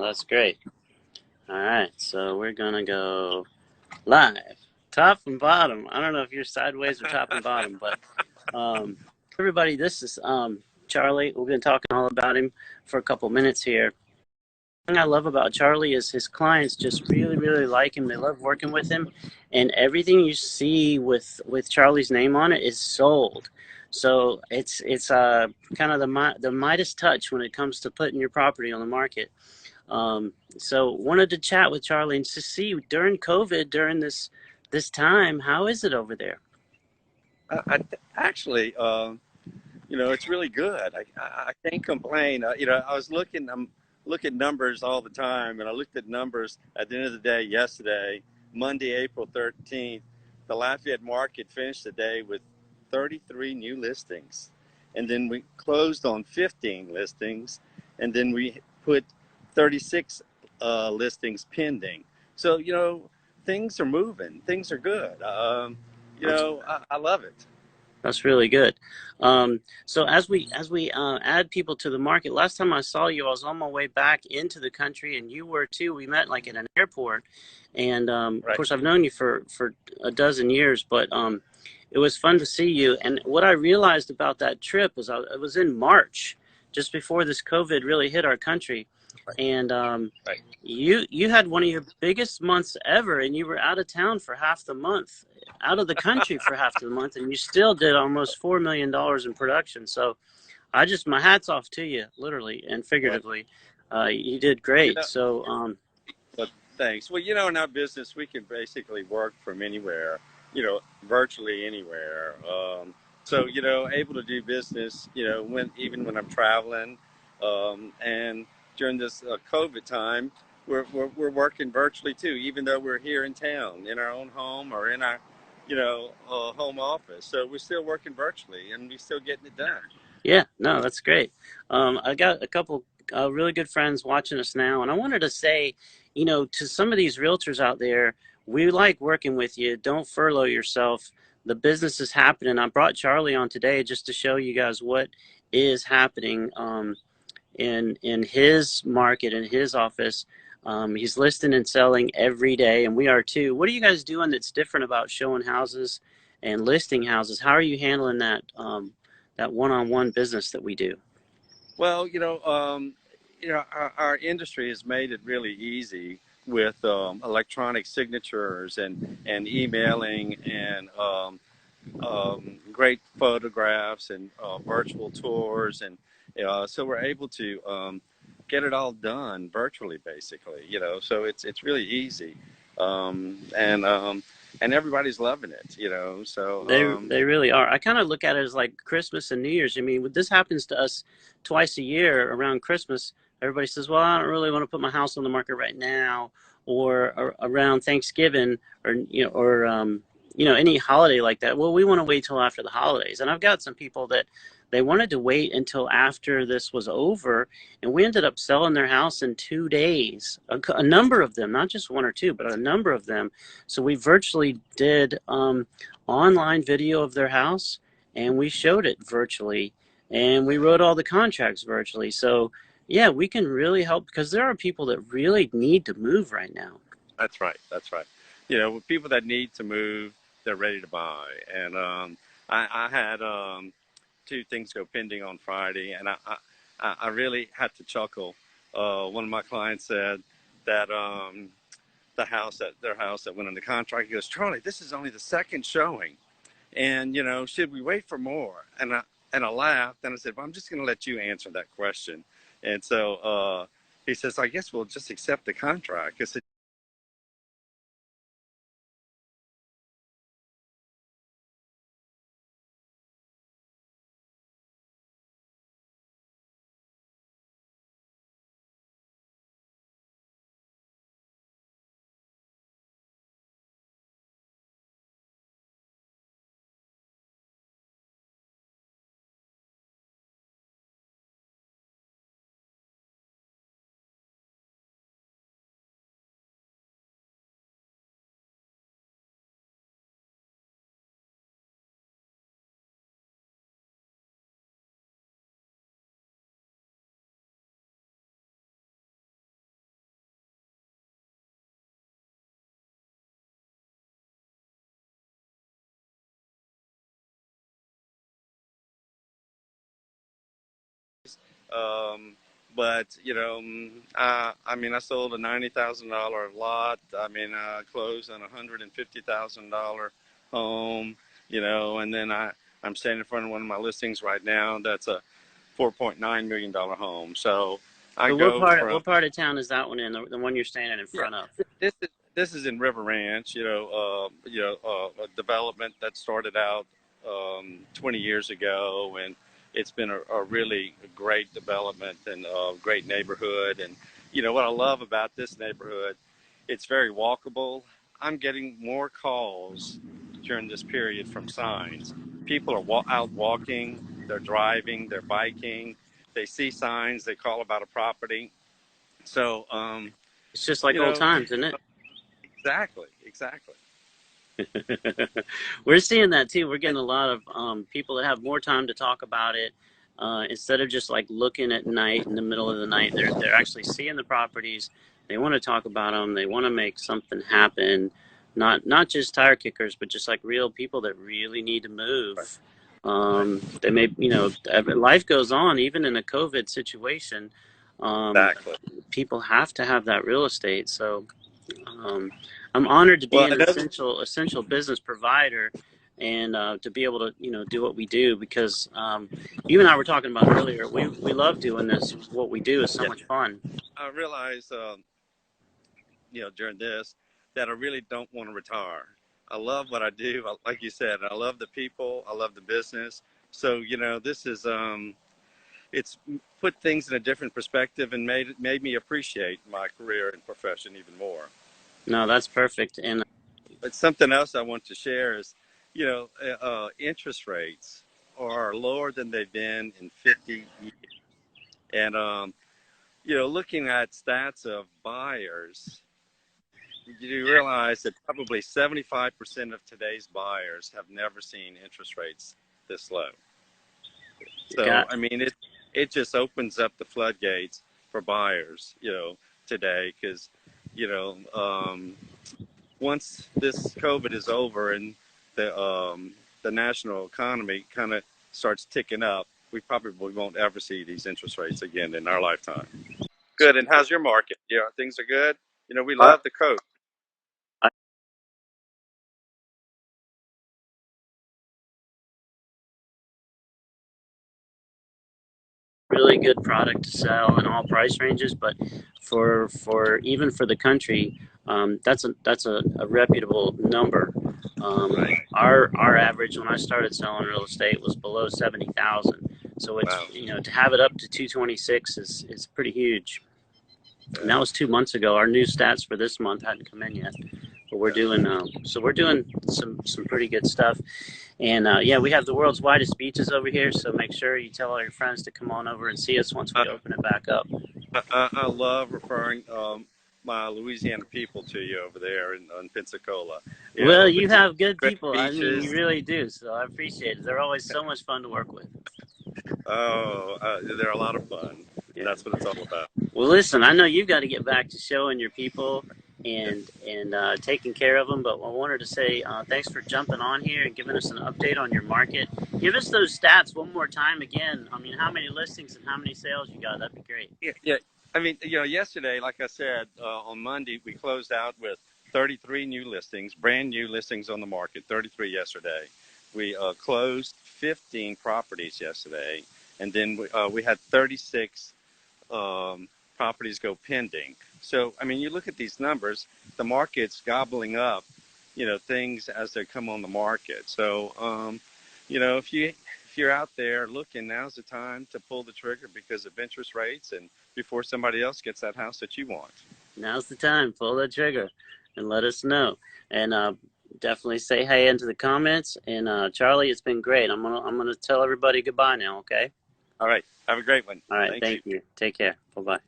That's great. All right, so we're gonna go live, top and bottom. I don't know if you're sideways or top and bottom, but um, everybody, this is Charlie. We've been talking all about him for a couple minutes here. The thing I love about Charlie is his clients just really, really like him. They love working with him, and everything you see with Charlie's name on it is sold. So it's kind of the Midas touch when it comes to putting your property on the market. So wanted to chat with Charlie and to see during COVID, during this time, how is it over there? Actually, it's really good. I can't complain. I was I'm looking at numbers all the time, and I looked at numbers at the end of the day yesterday, Monday, April 13th. The Lafayette market finished the day with 33 new listings, and then we closed on 15 listings, and then we put 36 listings pending. So things are moving. Things are good. That's I love it. That's really good. So as we add people to the market, last time I saw you, I was on my way back into the country, and you were too. We met like at an airport, and of Right. course I've known you for a dozen years, but it was fun to see you. And what I realized about that trip was it was in March, just before this COVID really hit our country, Right. and Right. you had one of your biggest months ever, and you were out of town for half the month, out of the country for half the month, and you still did almost $4 million in production. So my hats off to you, literally and Well, figuratively. You did you great. know, So well, thanks. Well, in our business, we can basically work from anywhere, virtually anywhere. So, able to do business, even when I'm traveling, and during this COVID time, we're working virtually too, even though we're here in town, in our own home or in our, home office. So we're still working virtually, and we're still getting it done. yeah, no, that's great. I got a couple really good friends watching us now, and I wanted to say, to some of these realtors out there, we like working with you. Don't furlough yourself. The business is happening. I brought Charlie on today just to show you guys what is happening in his market, in his office. He's listing and selling every day, and we are too. What are you guys doing that's different about showing houses and listing houses? How are you handling that one-on-one business that we do? Well, our industry has made it really easy with electronic signatures and emailing and great photographs and virtual tours, and so we're able to get it all done virtually, basically. So it's really easy, and everybody's loving it. So They really are. I kind of look at it as like Christmas and New Year's. I mean, this happens to us twice a year around Christmas. Everybody says, "Well, I don't really want to put my house on the market right now," or around Thanksgiving, or any holiday like that. Well, we want to wait till after the holidays. And I've got some people that they wanted to wait until after this was over, and we ended up selling their house in 2 days. A number of them, not just one or two, but a number of them. So we virtually did online video of their house, and we showed it virtually, and we wrote all the contracts virtually. So yeah, we can really help because there are people that really need to move right now. that's right. That's right. With people that need to move, they're ready to buy, and I had two things go pending on Friday, and I really had to chuckle. One of my clients said that their house that went under contract, he goes, Charlie, this is only the second showing, and should we wait for more? And I laughed, and I said, well, I'm just going to let you answer that question. And so he says, I guess we'll just accept the contract. I said, But I mean, I sold a $90,000 lot. I mean, I closed on $150,000 home. And then I'm standing in front of one of my listings right now. That's a $4.9 million home. So I So go from what part of town is that one in? The one you're standing in yeah. front of? This is in River Ranch. A development that started out 20 years ago, and it's been a really great development and a great neighborhood. And what I love about this neighborhood, it's very walkable. I'm getting more calls during this period from signs. People are out walking, they're driving, they're biking, they see signs, they call about a property. So, It's just like you old know, times, isn't it? exactly, exactly. We're seeing that too. We're And getting a lot of people that have more time to talk about it. Instead of just like looking at night in the middle of the night, they're actually seeing the properties. They want to talk about them. They want to make something happen. Not just tire kickers, but just like real people that really need to right, move. right, They may, life goes on even in a COVID situation. Um, exactly. People have to have that real estate. So um, I'm honored to be Well, an another essential business provider, and to be able to do what we do, because you and I were talking about earlier. We love doing this. What we do is so yeah, much fun. I realized during this that I really don't want to retire. I love what I do. Like you said, I love the people. I love the business. So this is it's put things in a different perspective and made me appreciate my career and profession even more. No, that's perfect. And But something else I want to share is, interest rates are lower than they've been in 50 years. And, looking at stats of buyers, you realize that probably 75% of today's buyers have never seen interest rates this low. So, got I mean, it just opens up the floodgates for buyers, today, because, you know, um, once this COVID is over and the national economy kind of starts ticking up, we probably won't ever see these interest rates again in our lifetime. Good. And how's your market? Yeah, things are good. We I, love the coast. I really good product to sell in all price ranges, but for even for the country, that's a reputable number. Right. Our average when I started selling real estate was below 70,000. So it's Wow. to have it up to 226 is pretty huge. And Yeah. that was 2 months ago. Our new stats for this month hadn't come in yet, but we're Yeah. doing we're doing some pretty good stuff. And yeah, we have the world's widest beaches over here, so make sure you tell all your friends to come on over and see us once I, we open it back up. I love referring my Louisiana people to you over there in Pensacola. Well, you It's a have good great people. I mean, you beaches. really do. So I appreciate it. They're always so much fun to work with. Oh, they're a lot of fun, and Yeah. that's what it's all about. Well, listen, I know you've got to get back to showing your people and taking care of them. But I wanted to say thanks for jumping on here and giving us an update on your market. Give us those stats one more time again. I mean, how many listings and how many sales you got? That'd be great. Yeah, yeah. I mean, yesterday, like I said, on Monday, we closed out with 33 new listings, brand new listings on the market, 33 yesterday. We closed 15 properties yesterday, and then we had 36 um, properties go pending. So, I mean, you look at these numbers, the market's gobbling up, things as they come on the market. So, if you're out there looking, now's the time to pull the trigger because of interest rates and before somebody else gets that house that you want. Now's the time. Pull the trigger and let us know. And definitely say hey into the comments. And Charlie, it's been great. I'm gonna tell everybody goodbye now. Okay. All right. Have a great one. All right. Thank you. Thank you. Take care. Bye bye.